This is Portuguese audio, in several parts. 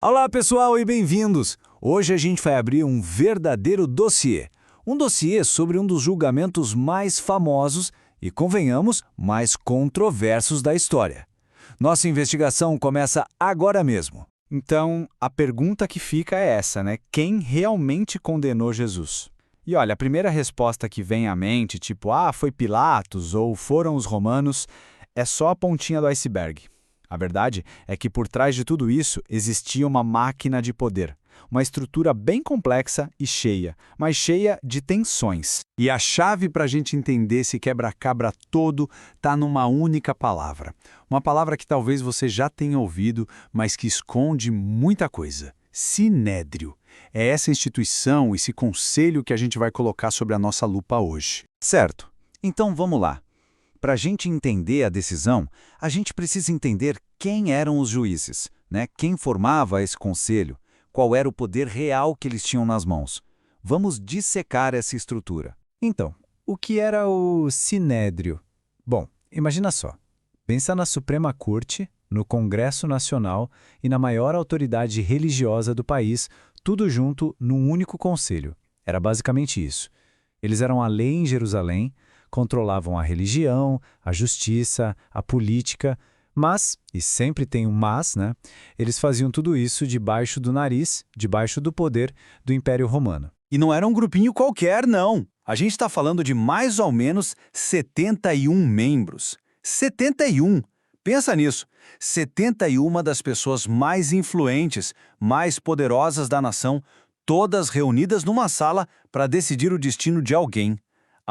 Olá pessoal e bem-vindos! Hoje a gente vai abrir um verdadeiro dossiê. Um dossiê sobre um dos julgamentos mais famosos e, convenhamos, mais controversos da história. Nossa investigação começa agora mesmo. Então, a pergunta que fica é essa, né? Quem realmente condenou Jesus? E olha, a primeira resposta que vem à mente, tipo, foi Pilatos ou foram os romanos, é só a pontinha do iceberg. A verdade é que por trás de tudo isso existia uma máquina de poder, uma estrutura bem complexa e cheia, mas cheia de tensões. E a chave para a gente entender esse quebra-cabra todo está numa única palavra. Uma palavra que talvez você já tenha ouvido, mas que esconde muita coisa. Sinédrio. É essa instituição, esse conselho que a gente vai colocar sobre a nossa lupa hoje. Certo. Então vamos lá. Para a gente entender a decisão, a gente precisa entender quem eram os juízes, né? Quem formava esse conselho, qual era o poder real que eles tinham nas mãos. Vamos dissecar essa estrutura. Então, o que era o Sinédrio? Bom, imagina só. Pensa na Suprema Corte, no Congresso Nacional e na maior autoridade religiosa do país, tudo junto num único conselho. Era basicamente isso. Eles eram a lei em Jerusalém, controlavam a religião, a justiça, a política, mas, e sempre tem um mas, né? Eles faziam tudo isso debaixo do nariz, debaixo do poder do Império Romano. E não era um grupinho qualquer, não. A gente está falando de mais ou menos 71 membros. 71! Pensa nisso. 71 das pessoas mais influentes, mais poderosas da nação, todas reunidas numa sala para decidir o destino de alguém.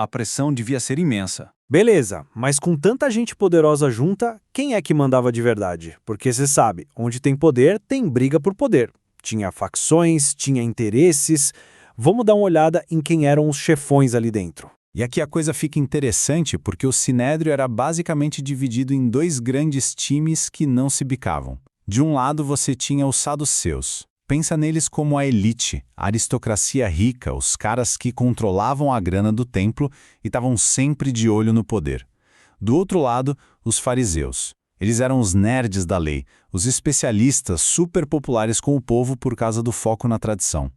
A pressão devia ser imensa. Beleza, mas com tanta gente poderosa junta, quem é que mandava de verdade? Porque você sabe, onde tem poder, tem briga por poder. Tinha facções, tinha interesses. Vamos dar uma olhada em quem eram os chefões ali dentro. E aqui a coisa fica interessante porque o Sinédrio era basicamente dividido em dois grandes times que não se bicavam. De um lado você tinha os saduceus. Pensa neles como a elite, a aristocracia rica, os caras que controlavam a grana do templo e estavam sempre de olho no poder. Do outro lado, os fariseus. Eles eram os nerds da lei, os especialistas super populares com o povo por causa do foco na tradição.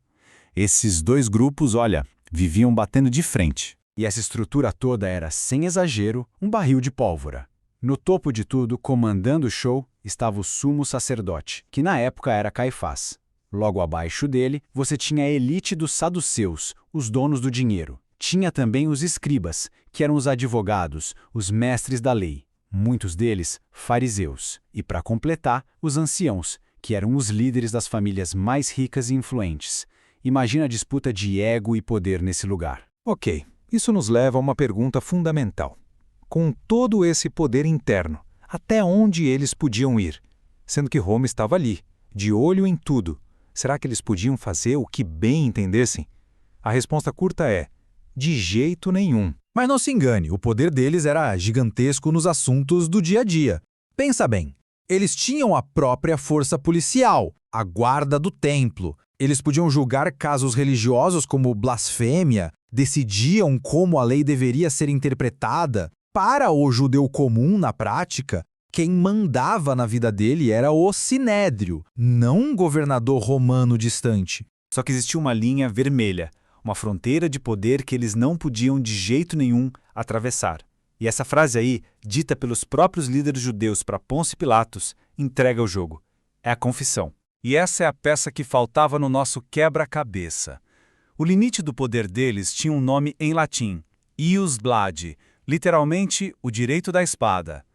Esses dois grupos, olha, viviam batendo de frente. E essa estrutura toda era, sem exagero, um barril de pólvora. No topo de tudo, comandando o show, estava o sumo sacerdote, que na época era Caifás. Logo abaixo dele, você tinha a elite dos saduceus, os donos do dinheiro. Tinha também os escribas, que eram os advogados, os mestres da lei. Muitos deles, fariseus. E, para completar, os anciãos, que eram os líderes das famílias mais ricas e influentes. Imagina a disputa de ego e poder nesse lugar. Ok, isso nos leva a uma pergunta fundamental. Com todo esse poder interno, até onde eles podiam ir? Sendo que Roma estava ali, de olho em tudo. Será que eles podiam fazer o que bem entendessem? A resposta curta é: de jeito nenhum. Mas não se engane, o poder deles era gigantesco nos assuntos do dia a dia. Pensa bem, eles tinham a própria força policial, a guarda do templo. Eles podiam julgar casos religiosos como blasfêmia, decidiam como a lei deveria ser interpretada. Para o judeu comum, na prática, quem mandava na vida dele era o Sinédrio, não um governador romano distante. Só que existia uma linha vermelha, uma fronteira de poder que eles não podiam de jeito nenhum atravessar. E essa frase aí, dita pelos próprios líderes judeus para Pôncio Pilatos, entrega o jogo. É a confissão. E essa é a peça que faltava no nosso quebra-cabeça. O limite do poder deles tinha um nome em latim, ius bladi, literalmente o direito da espada.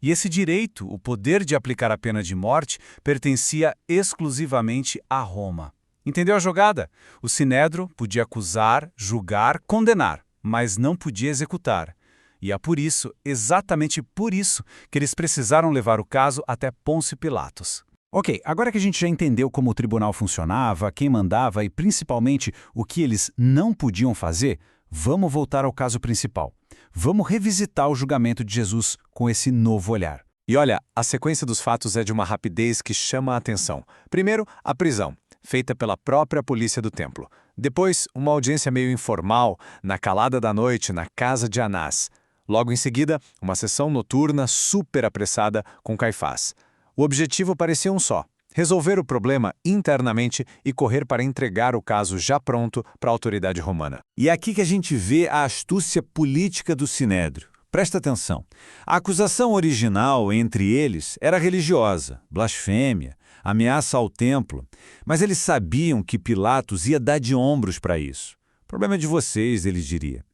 E esse direito, o poder de aplicar a pena de morte, pertencia exclusivamente a Roma. Entendeu a jogada? O Sinédrio podia acusar, julgar, condenar, mas não podia executar. E é por isso, exatamente por isso, que eles precisaram levar o caso até Pôncio Pilatos. Ok, agora que a gente já entendeu como o tribunal funcionava, quem mandava e principalmente o que eles não podiam fazer, vamos voltar ao caso principal. Vamos revisitar o julgamento de Jesus com esse novo olhar. E olha, a sequência dos fatos é de uma rapidez que chama a atenção. Primeiro, a prisão, feita pela própria polícia do templo. Depois, uma audiência meio informal, na calada da noite, na casa de Anás. Logo em seguida, uma sessão noturna super apressada com Caifás. O objetivo parecia um só: resolver o problema internamente e correr para entregar o caso já pronto para a autoridade romana. E é aqui que a gente vê a astúcia política do Sinédrio. Presta atenção. A acusação original entre eles era religiosa, blasfêmia, ameaça ao templo, mas eles sabiam que Pilatos ia dar de ombros para isso. O problema é de vocês, ele diria.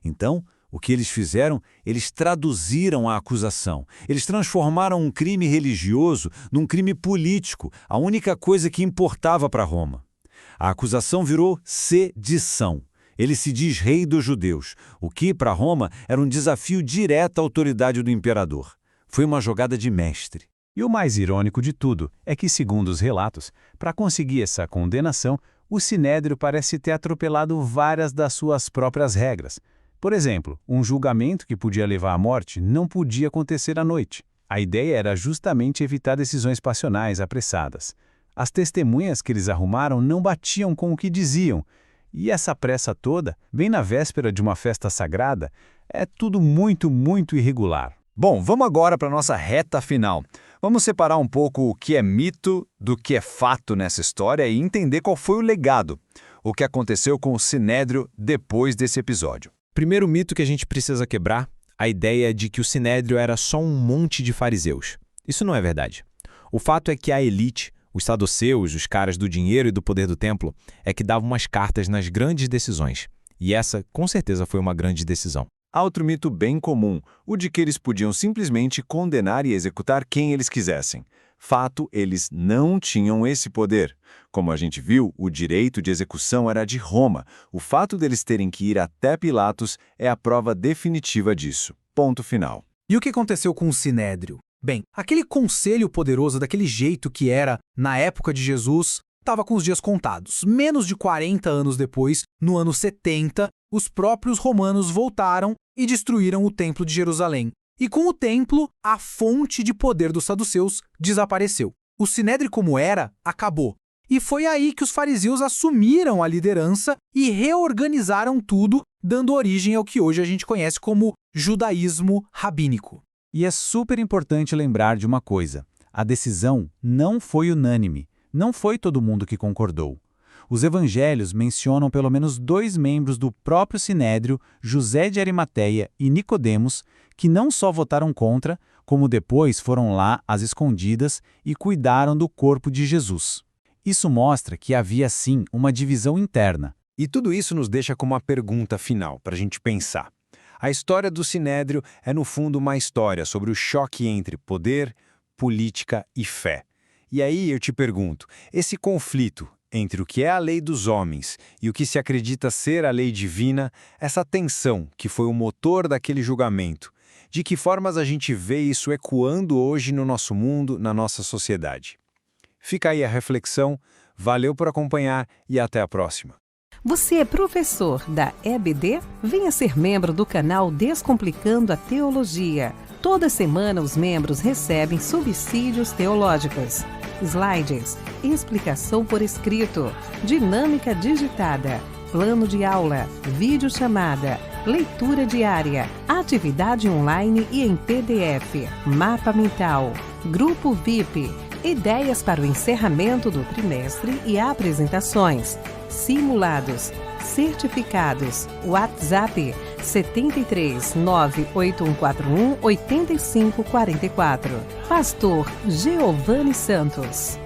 Então, o que eles fizeram? Eles traduziram a acusação. Eles transformaram um crime religioso num crime político, a única coisa que importava para Roma. A acusação virou sedição. Ele se diz rei dos judeus, o que, para Roma, era um desafio direto à autoridade do imperador. Foi uma jogada de mestre. E o mais irônico de tudo é que, segundo os relatos, para conseguir essa condenação, o Sinédrio parece ter atropelado várias das suas próprias regras. Por exemplo, um julgamento que podia levar à morte não podia acontecer à noite. A ideia era justamente evitar decisões passionais apressadas. As testemunhas que eles arrumaram não batiam com o que diziam. E essa pressa toda, bem na véspera de uma festa sagrada, é tudo muito, muito irregular. Bom, vamos agora para a nossa reta final. Vamos separar um pouco o que é mito do que é fato nessa história e entender qual foi o legado, o que aconteceu com o Sinédrio depois desse episódio. Primeiro mito que a gente precisa quebrar, a ideia de que o Sinédrio era só um monte de fariseus. Isso não é verdade. O fato é que a elite, os saduceus, os caras do dinheiro e do poder do templo, é que davam umas cartas nas grandes decisões. E essa, com certeza, foi uma grande decisão. Há outro mito bem comum, o de que eles podiam simplesmente condenar e executar quem eles quisessem. Fato, eles não tinham esse poder. Como a gente viu, o direito de execução era de Roma. O fato deles terem que ir até Pilatos é a prova definitiva disso. Ponto final. E o que aconteceu com o Sinédrio? Bem, aquele conselho poderoso daquele jeito que era na época de Jesus estava com os dias contados. Menos de 40 anos depois, no ano 70, os próprios romanos voltaram e destruíram o Templo de Jerusalém. E com o templo, a fonte de poder dos saduceus desapareceu. O Sinédrio como era, acabou. E foi aí que os fariseus assumiram a liderança e reorganizaram tudo, dando origem ao que hoje a gente conhece como judaísmo rabínico. E é super importante lembrar de uma coisa. A decisão não foi unânime. Não foi todo mundo que concordou. Os evangelhos mencionam pelo menos 2 membros do próprio Sinédrio, José de Arimateia e Nicodemos, que não só votaram contra, como depois foram lá às escondidas e cuidaram do corpo de Jesus. Isso mostra que havia sim uma divisão interna. E tudo isso nos deixa com uma pergunta final para a gente pensar. A história do Sinédrio é, no fundo, uma história sobre o choque entre poder, política e fé. E aí eu te pergunto, esse conflito entre o que é a lei dos homens e o que se acredita ser a lei divina, essa tensão que foi o motor daquele julgamento, de que formas a gente vê isso ecoando hoje no nosso mundo, na nossa sociedade? Fica aí a reflexão, valeu por acompanhar e até a próxima. Você é professor da EBD? Venha ser membro do canal Descomplicando a Teologia. Toda semana os membros recebem subsídios teológicos, slides, explicação por escrito, dinâmica digitada, plano de aula, videochamada, leitura diária, atividade online e em PDF, mapa mental, grupo VIP, ideias para o encerramento do trimestre e apresentações, simulados, certificados, WhatsApp 73 98141 8544. Pastor Giovanni Santos.